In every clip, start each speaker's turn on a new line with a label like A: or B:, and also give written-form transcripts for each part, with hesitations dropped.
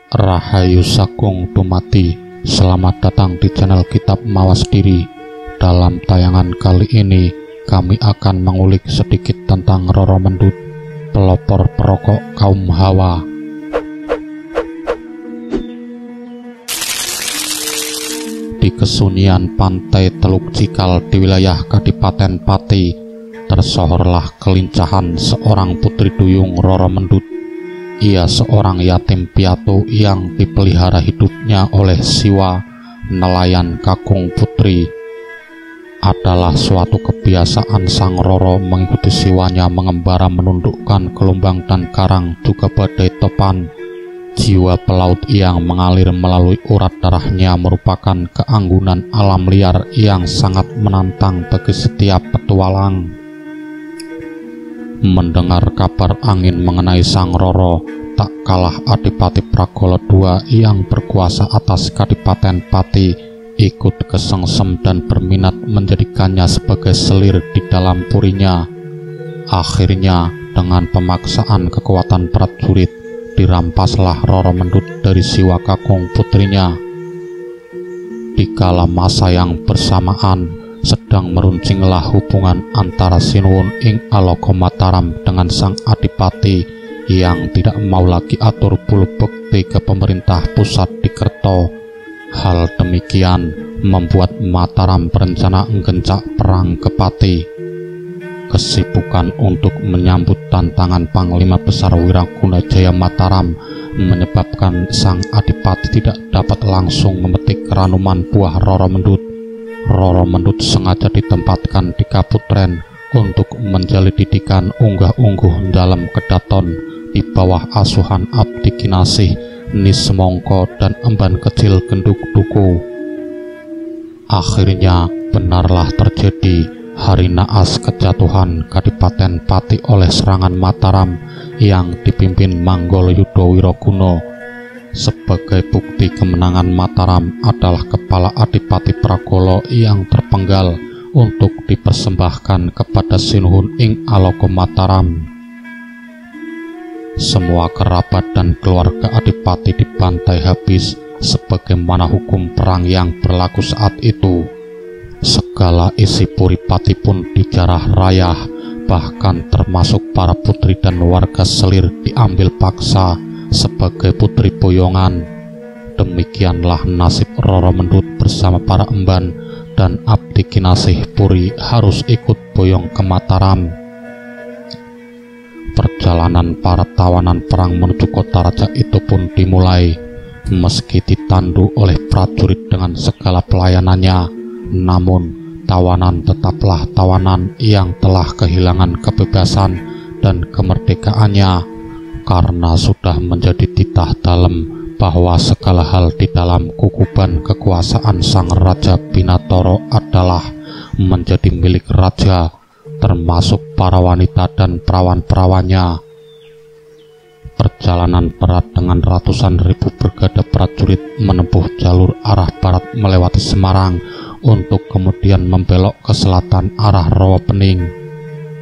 A: Rahayu Sakung Dumati. Selamat datang di channel Kitab Mawas Diri. Dalam tayangan kali ini kami akan mengulik sedikit tentang Roro Mendut, pelopor perokok kaum Hawa. Di kesunyian pantai Teluk Cikal di wilayah Kadipaten Pati, tersohorlah kelincahan seorang putri duyung Roro Mendut. Ia seorang yatim piatu yang dipelihara hidupnya oleh Siwa, nelayan kakung putri. Adalah suatu kebiasaan sang Roro mengikuti Siwanya mengembara menundukkan gelombang dan karang, juga badai topan. Jiwa pelaut yang mengalir melalui urat darahnya merupakan keanggunan alam liar yang sangat menantang bagi setiap petualang. Mendengar kabar angin mengenai sang Roro, tak kalah Adipati Pragala II yang berkuasa atas Kadipaten Pati ikut kesengsem dan berminat menjadikannya sebagai selir di dalam purinya. Akhirnya dengan pemaksaan kekuatan prajurit dirampaslah Roro Mendut dari Siwa kakung putrinya. Di kala masa yang bersamaan sedang meruncinglah hubungan antara Sinuwun ing Aloka Mataram dengan sang adipati yang tidak mau lagi atur bulu bekti ke pemerintah pusat di Kerto. Hal demikian membuat Mataram berencana menggencak perang ke Pati. Kesibukan untuk menyambut tantangan Panglima Besar Wiraguna Jaya Mataram menyebabkan sang adipati tidak dapat langsung memetik ranuman buah Roro Mendut. Roro Mendut sengaja ditempatkan di Kaputren untuk menjalani didikan unggah-ungguh dalam kedaton di bawah asuhan Abdi Kinasih, Nismongko, dan emban kecil Genduk Duku. Akhirnya benarlah terjadi hari naas kejatuhan Kadipaten Pati oleh serangan Mataram yang dipimpin Manggolo Yudo Wiraguna. Sebagai bukti kemenangan Mataram adalah kepala Adipati Pragala yang terpenggal untuk dipersembahkan kepada Sinuhun ing Aloka Mataram. Semua kerabat dan keluarga Adipati dibantai habis sebagaimana hukum perang yang berlaku saat itu. Segala isi puri Pati pun dijarah rayah, bahkan termasuk para putri dan warga selir diambil paksa sebagai putri boyongan. Demikianlah nasib Roro Mendut bersama para emban dan Abdi Kinasih Puri harus ikut boyong ke Mataram. Perjalanan para tawanan perang menuju kota raja itu pun dimulai. Meski ditandu oleh prajurit dengan segala pelayanannya, namun tawanan tetaplah tawanan yang telah kehilangan kebebasan dan kemerdekaannya, karena sudah menjadi titah dalam bahwa segala hal di dalam kukuban kekuasaan sang Raja Binatoro adalah menjadi milik raja, termasuk para wanita dan perawan-perawannya. Perjalanan berat dengan ratusan ribu brigade prajurit menempuh jalur arah barat melewati Semarang untuk kemudian membelok ke selatan arah Rawapening.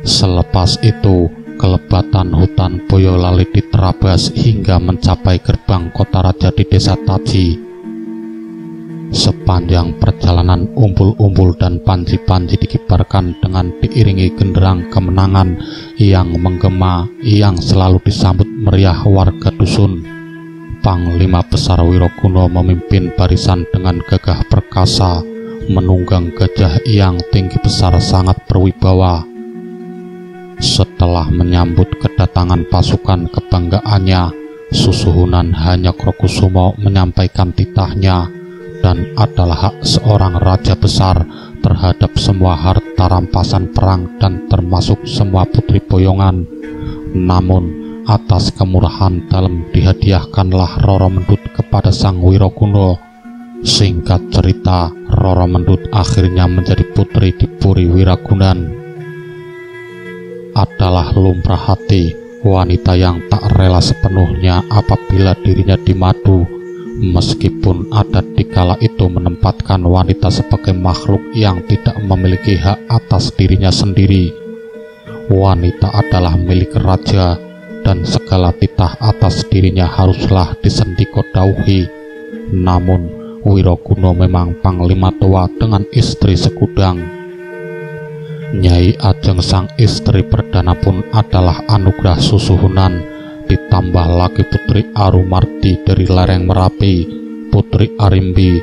A: Selepas itu kelebatan hutan Boyolali diterabas hingga mencapai gerbang kota raja di desa Taji. Sepanjang perjalanan umbul-umbul dan panji-panji dikibarkan dengan diiringi genderang kemenangan yang menggema yang selalu disambut meriah warga dusun. Panglima Besar Wiraguna memimpin barisan dengan gagah perkasa, menunggang gajah yang tinggi besar sangat berwibawa. Setelah menyambut kedatangan pasukan kebanggaannya, Susuhunan Hanyakrokusumo menyampaikan titahnya dan adalah hak seorang raja besar terhadap semua harta rampasan perang dan termasuk semua putri boyongan. Namun atas kemurahan dalam dihadiahkanlah Roro Mendut kepada sang Wiraguna. Singkat cerita, Roro Mendut akhirnya menjadi putri di Puri Wiragunan. Adalah lumrah hati wanita yang tak rela sepenuhnya apabila dirinya dimadu, meskipun adat di kala itu menempatkan wanita sebagai makhluk yang tidak memiliki hak atas dirinya sendiri. Wanita adalah milik raja, dan segala titah atas dirinya haruslah disendiko dauhi. Namun Wiraguna memang panglima tua dengan istri segudang. Nyai Ajeng sang istri perdana pun adalah anugerah susuhunan, ditambah lagi Putri Arumardi dari lereng Merapi, Putri Arimbi,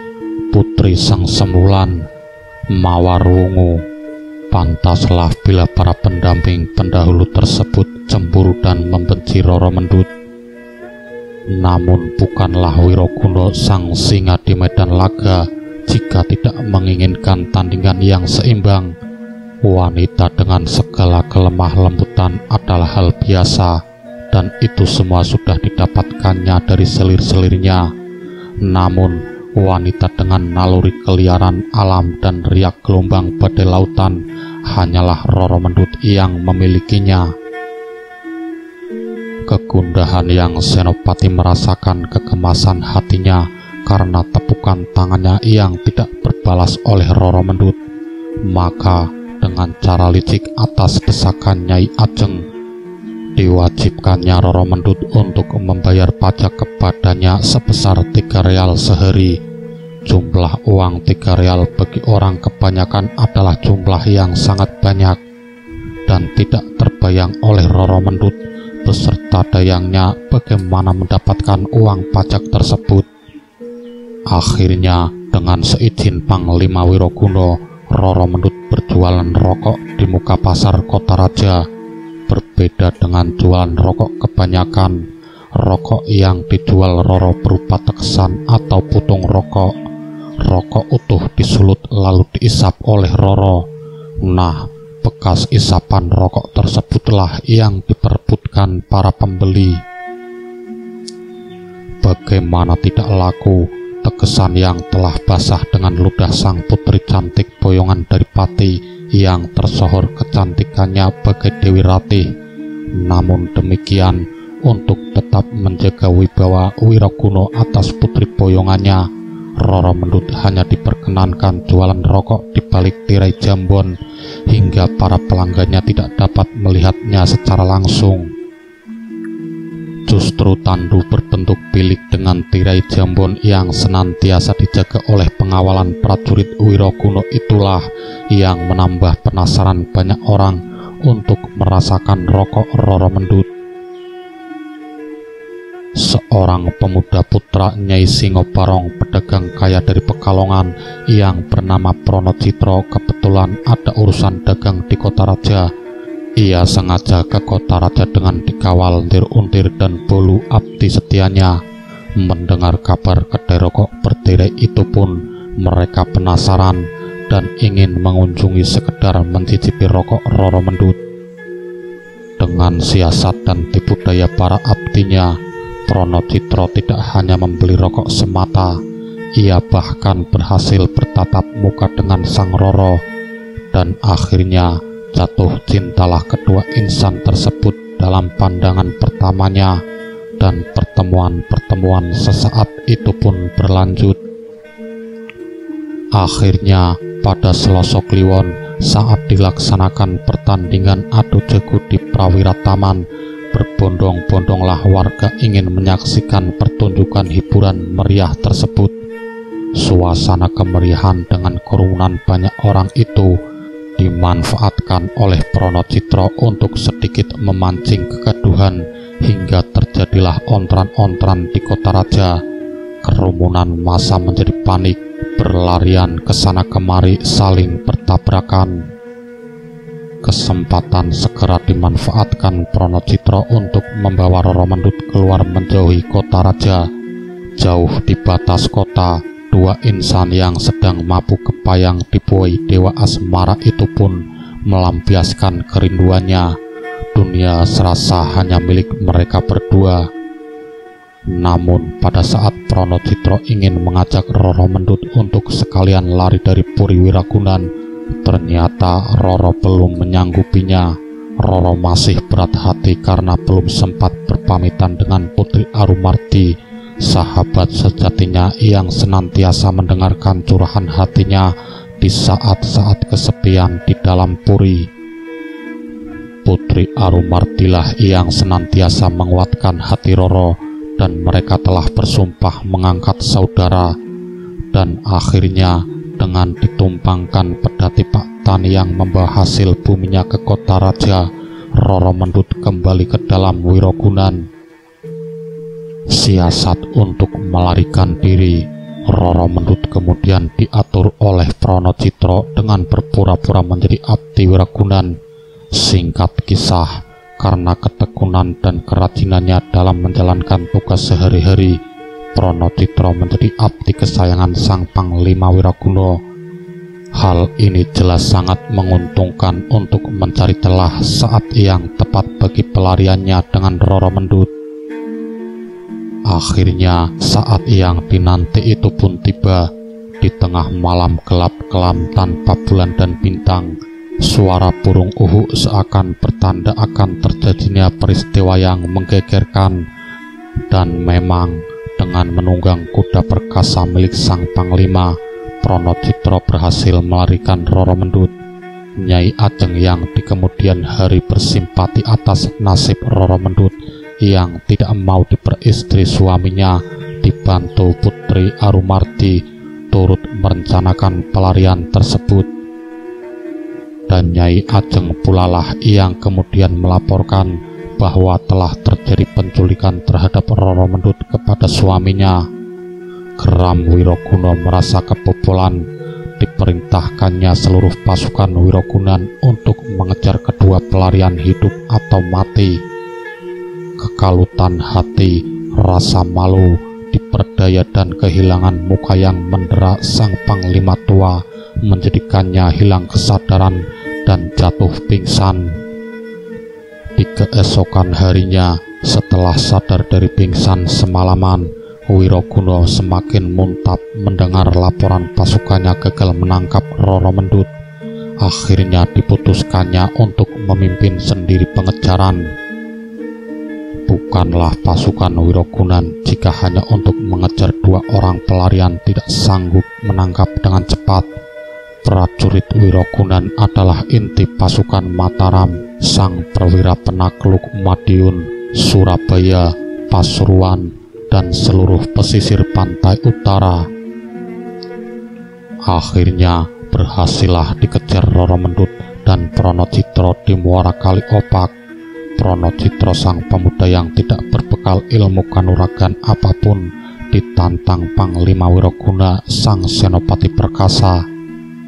A: Putri Sang Semulan, Mawarwungu. Pantaslah bila para pendamping pendahulu tersebut cemburu dan membenci Roro Mendut. Namun bukanlah Wiraguna sang singa di medan laga jika tidak menginginkan tandingan yang seimbang. Wanita dengan segala kelemah lembutan adalah hal biasa, dan itu semua sudah didapatkannya dari selir-selirnya. Namun wanita dengan naluri keliaran alam dan riak gelombang badai lautan hanyalah Roro Mendut yang memilikinya. Kegundahan yang Senopati merasakan kegemasan hatinya karena tepukan tangannya yang tidak berbalas oleh Roro Mendut. Maka dengan cara licik atas desakan Nyai Ajeng, diwajibkannya Roro Mendut untuk membayar pajak kepadanya sebesar 3 real sehari. Jumlah uang 3 real bagi orang kebanyakan adalah jumlah yang sangat banyak, dan tidak terbayang oleh Roro Mendut beserta dayangnya bagaimana mendapatkan uang pajak tersebut. Akhirnya dengan seizin Panglima Wiraguna, Roro Mendut berjualan rokok di muka pasar Kota Raja. Berbeda dengan jualan rokok kebanyakan, rokok yang dijual Roro berupa tekesan atau putung rokok. Rokok utuh disulut lalu diisap oleh Roro. Nah, bekas isapan rokok tersebutlah yang diperebutkan para pembeli. Bagaimana tidak laku tekesan yang telah basah dengan ludah sang putri cantik boyongan dari Pati yang tersohor kecantikannya bagai Dewi Ratih. Namun demikian, untuk tetap menjaga wibawa Wiraguna atas putri boyongannya, Roro Mendut hanya diperkenankan jualan rokok di balik tirai jambon hingga para pelanggannya tidak dapat melihatnya secara langsung. Justru tandu berbentuk bilik dengan tirai jambon yang senantiasa dijaga oleh pengawalan prajurit Wiraguna itulah yang menambah penasaran banyak orang untuk merasakan rokok Roro Mendut. Seorang pemuda putra Nyai Singobarong, pedagang kaya dari Pekalongan yang bernama Pronocitro, kebetulan ada urusan dagang di Kota Raja. Ia sengaja ke Kota Raja dengan dikawal untir-untir dan bolu abdi setianya. Mendengar kabar kedai rokok bertirai itu pun mereka penasaran dan ingin mengunjungi sekedar mencicipi rokok Roro Mendut. Dengan siasat dan tipu daya para abdinya, Pronocitro tidak hanya membeli rokok semata, ia bahkan berhasil bertatap muka dengan sang Roro, dan akhirnya jatuh cintalah kedua insan tersebut dalam pandangan pertamanya, dan pertemuan-pertemuan sesaat itu pun berlanjut. Akhirnya pada Selasa Kliwon, saat dilaksanakan pertandingan adu jago di Prawira Taman, berbondong-bondonglah warga ingin menyaksikan pertunjukan hiburan meriah tersebut. Suasana kemeriahan dengan kerumunan banyak orang itu dimanfaatkan oleh Pronocitro untuk sedikit memancing kegaduhan hingga terjadilah ontran-ontran di Kota Raja. Kerumunan massa menjadi panik, berlarian ke sana kemari saling bertabrakan. Kesempatan segera dimanfaatkan Pronocitro untuk membawa Roro Mendut keluar menjauhi Kota Raja. Jauh di batas kota, dua insan yang sedang mabuk kepayang dibuai Dewa Asmara itu pun melampiaskan kerinduannya. Dunia serasa hanya milik mereka berdua. Namun pada saat Pronocitro ingin mengajak Roro Mendut untuk sekalian lari dari Puri Wiragunan, ternyata Roro belum menyanggupinya. Roro masih berat hati karena belum sempat berpamitan dengan Putri Arumardi, sahabat sejatinya yang senantiasa mendengarkan curahan hatinya di saat-saat kesepian di dalam puri. Putri Arumartilah yang senantiasa menguatkan hati Roro, dan mereka telah bersumpah mengangkat saudara. Dan akhirnya dengan ditumpangkan pedati Pak Tani yang membawa hasil buminya ke kota raja, Roro Mendut kembali ke dalam Wirogunan. Siasat untuk melarikan diri Roro Mendut kemudian diatur oleh Pronocitro dengan berpura-pura menjadi abdi Wirogunan. Singkat kisah, karena ketekunan dan kerajinannya dalam menjalankan tugas sehari-hari, Pronocitro menjadi abdi kesayangan Sang Panglima Wiraguna. Hal ini jelas sangat menguntungkan untuk mencari celah saat yang tepat bagi pelariannya dengan Roro Mendut. Akhirnya saat yang dinanti itu pun tiba. Di tengah malam gelap kelam tanpa bulan dan bintang, suara burung uhuk seakan bertanda akan terjadinya peristiwa yang menggegerkan. Dan memang dengan menunggang kuda perkasa milik Sang Panglima, Pronocitro berhasil melarikan Roro Mendut. Nyai Ajeng yang di kemudian hari bersimpati atas nasib Roro Mendut yang tidak mau diperistri suaminya, dibantu Putri Arumarti, turut merencanakan pelarian tersebut. Dan Nyai Ajeng pula lah yang kemudian melaporkan bahwa telah terjadi penculikan terhadap Roro Mendut kepada suaminya. Geram Wiroguna merasa kebobolan. Diperintahkannya seluruh pasukan Wirogunan untuk mengejar kedua pelarian hidup atau mati. Kekalutan hati, rasa malu, diperdaya dan kehilangan muka yang mendera Sang Panglima tua menjadikannya hilang kesadaran dan jatuh pingsan. Di keesokan harinya, setelah sadar dari pingsan semalaman, Wiroguna semakin muntap mendengar laporan pasukannya gagal menangkap Roro Mendut. Akhirnya diputuskannya untuk memimpin sendiri pengejaran. Bukanlah pasukan Wirogunan jika hanya untuk mengejar dua orang pelarian tidak sanggup menangkap dengan cepat. Prajurit Wirogunan adalah inti pasukan Mataram, sang perwira penakluk Madiun, Surabaya, Pasuruan, dan seluruh pesisir pantai utara. Akhirnya berhasillah dikejar Roro Mendut dan Pronocitro di Muara Kali Opak. Pronocitro sang pemuda yang tidak berbekal ilmu kanuragan apapun ditantang Panglima Wiroguna sang Senopati Perkasa.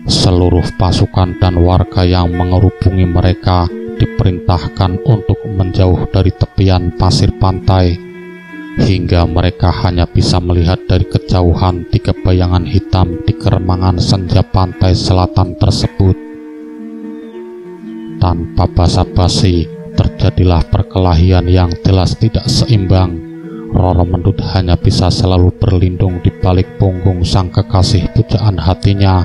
A: Seluruh pasukan dan warga yang mengerubungi mereka diperintahkan untuk menjauh dari tepian pasir pantai, hingga mereka hanya bisa melihat dari kejauhan 3 bayangan hitam di keremangan senja pantai selatan tersebut. Tanpa basa-basi, terjadilah perkelahian yang jelas tidak seimbang. Roro Mendut hanya bisa selalu berlindung di balik punggung sang kekasih pujaan hatinya.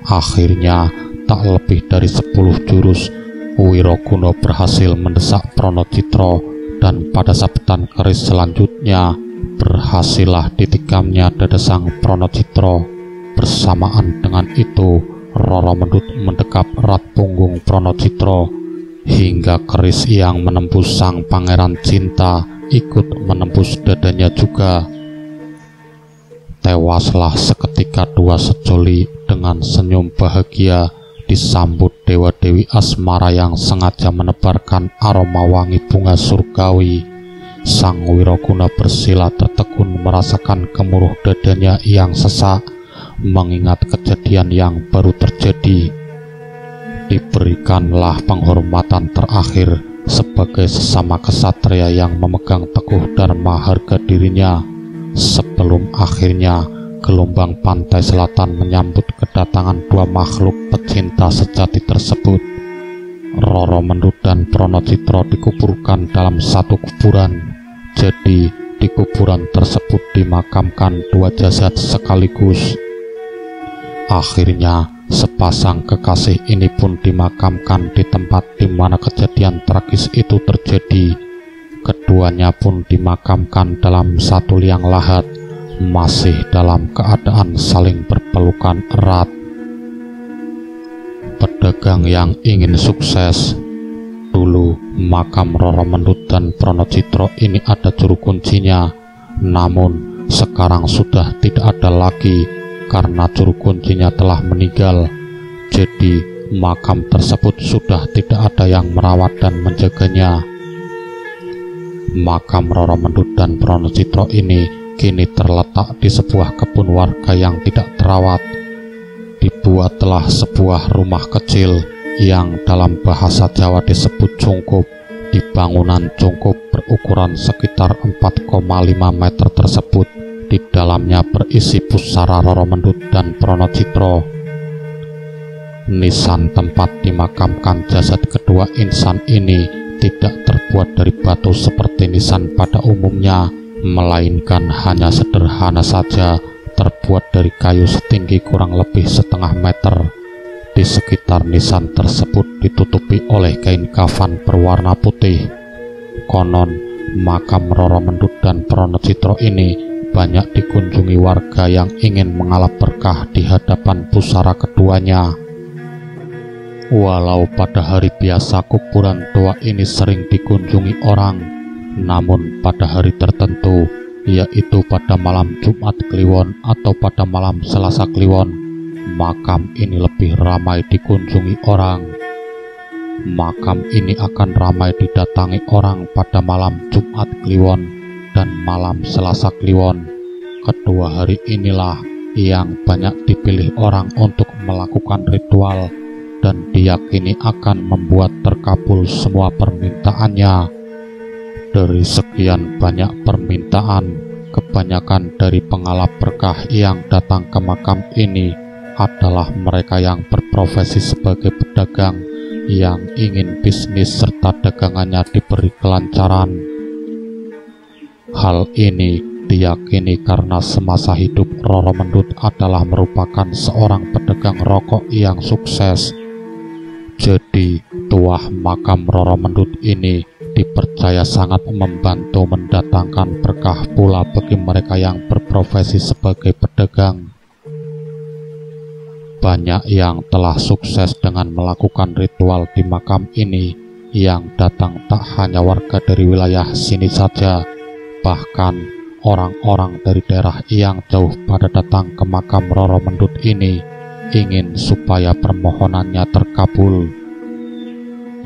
A: Akhirnya, tak lebih dari 10 jurus, Wiroguna berhasil mendesak Pronocitro, dan pada sabetan keris selanjutnya berhasillah ditikamnya dada sang Pronocitro. Bersamaan dengan itu, Roro Mendut mendekap erat punggung Pronocitro, hingga keris yang menembus sang pangeran cinta ikut menembus dadanya juga. Tewaslah seketika dua sejoli dengan senyum bahagia disambut dewa-dewi asmara yang sengaja menebarkan aroma wangi bunga surgawi. Sang Wiroguna bersila tertegun merasakan gemuruh dadanya yang sesak mengingat kejadian yang baru terjadi. Diberikanlah penghormatan terakhir sebagai sesama kesatria yang memegang teguh dharma harga dirinya, sebelum akhirnya gelombang pantai selatan menyambut kedatangan dua makhluk pecinta sejati tersebut. Roro Mendut dan Pronocitro dikuburkan dalam satu kuburan. Jadi di kuburan tersebut dimakamkan dua jasad sekaligus. Akhirnya sepasang kekasih ini pun dimakamkan di tempat di mana kejadian tragis itu terjadi. Keduanya pun dimakamkan dalam satu liang lahat, masih dalam keadaan saling berpelukan erat. Pedagang yang ingin sukses. Makam Roro Mendut dan Pronocitro ini ada juru kuncinya, namun sekarang sudah tidak ada lagi karena juru kuncinya telah meninggal. Jadi makam tersebut sudah tidak ada yang merawat dan menjaganya. Makam Roro Mendut dan Pronocitro ini kini terletak di sebuah kebun warga yang tidak terawat. Dibuatlah sebuah rumah kecil yang dalam bahasa Jawa disebut cungkup. Di bangunan cungkup berukuran sekitar 4,5 meter tersebut, di dalamnya berisi pusara Roro Mendut dan Pronocitro. Nisan tempat dimakamkan jasad kedua insan ini tidak terbuat dari batu seperti nisan pada umumnya, melainkan hanya sederhana saja, terbuat dari kayu setinggi kurang lebih setengah meter. Di sekitar nisan tersebut ditutupi oleh kain kafan berwarna putih. Konon makam Roro Mendut dan Pronocitro ini banyak dikunjungi warga yang ingin mengalap berkah di hadapan pusara keduanya. Walau pada hari biasa kuburan tua ini sering dikunjungi orang, namun pada hari tertentu, yaitu pada malam Jumat Kliwon atau pada malam Selasa Kliwon, makam ini lebih ramai dikunjungi orang. Makam ini akan ramai didatangi orang pada malam Jumat Kliwon dan malam Selasa Kliwon. Kedua hari inilah yang banyak dipilih orang untuk melakukan ritual dan diyakini akan membuat terkabul semua permintaannya. Dari sekian banyak permintaan, kebanyakan dari pengalap berkah yang datang ke makam ini adalah mereka yang berprofesi sebagai pedagang yang ingin bisnis serta dagangannya diberi kelancaran. Hal ini diyakini karena semasa hidup Roro Mendut adalah merupakan seorang pedagang rokok yang sukses. Jadi tuah makam Roro Mendut ini dipercaya sangat membantu mendatangkan berkah pula bagi mereka yang berprofesi sebagai pedagang. Banyak yang telah sukses dengan melakukan ritual di makam ini, yang datang tak hanya warga dari wilayah sini saja, bahkan orang-orang dari daerah yang jauh pada datang ke makam Roro Mendut ini ingin supaya permohonannya terkabul.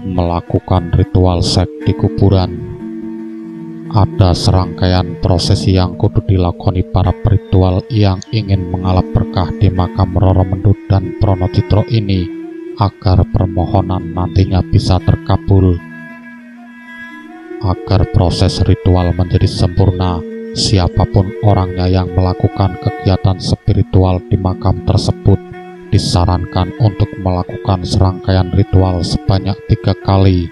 A: Melakukan ritual seks di kuburan. Ada serangkaian prosesi yang kudu dilakoni para peritual yang ingin mengalap berkah di makam Roro Mendut dan Pronocitro ini agar permohonan nantinya bisa terkabul. Agar proses ritual menjadi sempurna, siapapun orangnya yang melakukan kegiatan spiritual di makam tersebut disarankan untuk melakukan serangkaian ritual sebanyak 3 kali.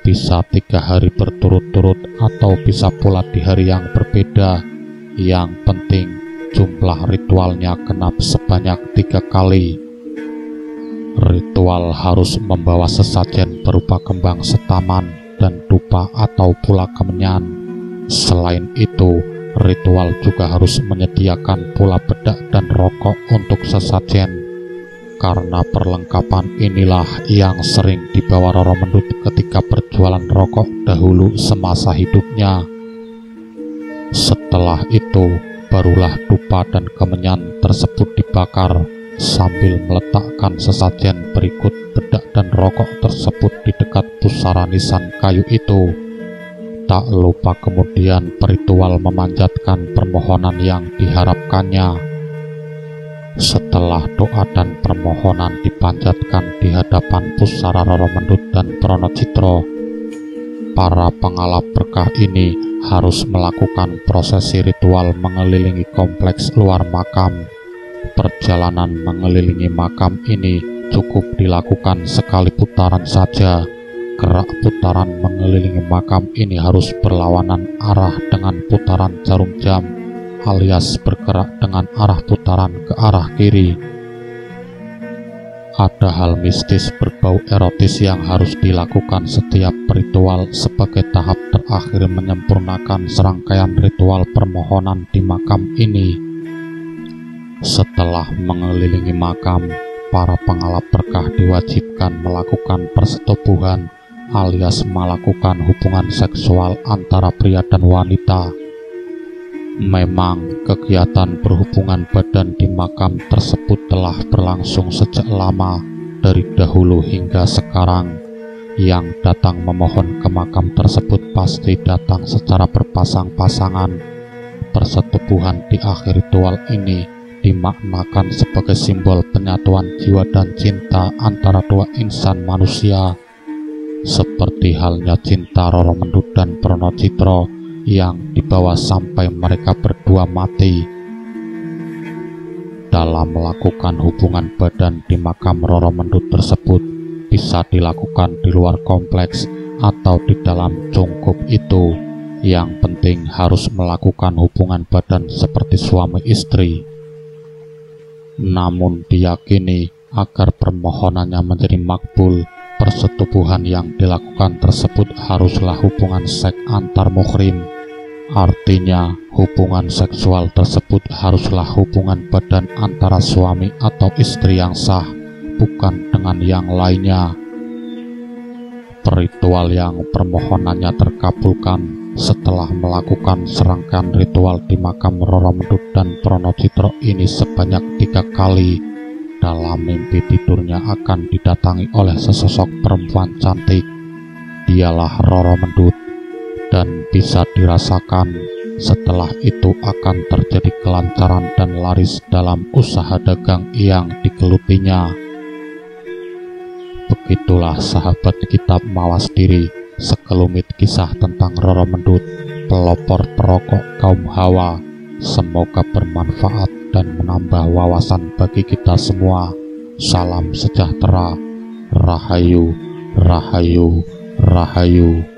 A: Bisa 3 hari berturut-turut atau bisa pula di hari yang berbeda. Yang penting jumlah ritualnya genap sebanyak 3 kali. Ritual harus membawa sesajen berupa kembang setaman dan dupa atau pula kemenyan. Selain itu, ritual juga harus menyediakan pula bedak dan rokok untuk sesajen. Karena perlengkapan inilah yang sering dibawa Roro Mendut ketika berjualan rokok dahulu semasa hidupnya. Setelah itu, barulah dupa dan kemenyan tersebut dibakar sambil meletakkan sesajen berikut bedak dan rokok tersebut di dekat pusara nisan kayu itu. Tak lupa kemudian peritual memanjatkan permohonan yang diharapkannya. Setelah doa dan permohonan dipanjatkan di hadapan pusara Roro Mendut dan Pronocitro, para pengalap berkah ini harus melakukan prosesi ritual mengelilingi kompleks luar makam. Perjalanan mengelilingi makam ini cukup dilakukan sekali putaran saja. Gerak putaran mengelilingi makam ini harus berlawanan arah dengan putaran jarum jam, alias bergerak dengan arah putaran ke arah kiri. Ada hal mistis berbau erotis yang harus dilakukan setiap ritual sebagai tahap terakhir menyempurnakan serangkaian ritual permohonan di makam ini. Setelah mengelilingi makam, para pengalap berkah diwajibkan melakukan persetubuhan alias melakukan hubungan seksual antara pria dan wanita. Memang kegiatan berhubungan badan di makam tersebut telah berlangsung sejak lama, dari dahulu hingga sekarang. Yang datang memohon ke makam tersebut pasti datang secara berpasang-pasangan. Persetubuhan di akhir ritual ini dimaknakan sebagai simbol penyatuan jiwa dan cinta antara dua insan manusia, seperti halnya cinta Roro Mendut dan Prono Citro yang dibawa sampai mereka berdua mati. Dalam melakukan hubungan badan di makam Roro Mendut tersebut bisa dilakukan di luar kompleks atau di dalam cungkup itu. Yang penting harus melakukan hubungan badan seperti suami istri. Namun diyakini agar permohonannya menjadi makbul, persetubuhan yang dilakukan tersebut haruslah hubungan seks antar muhrim. Artinya, hubungan seksual tersebut haruslah hubungan badan antara suami atau istri yang sah, bukan dengan yang lainnya. Ritual yang permohonannya terkabulkan setelah melakukan serangkaian ritual di makam Roro Mendut dan Prono Citro ini sebanyak 3 kali. Dalam mimpi tidurnya akan didatangi oleh sesosok perempuan cantik. Dialah Roro Mendut, dan bisa dirasakan setelah itu akan terjadi kelancaran dan laris dalam usaha dagang yang digelutinya. Begitulah sahabat kitab Mawas Diri, sekelumit kisah tentang Roro Mendut, pelopor perokok kaum hawa. Semoga bermanfaat dan menambah wawasan bagi kita semua. Salam sejahtera. Rahayu, Rahayu, Rahayu.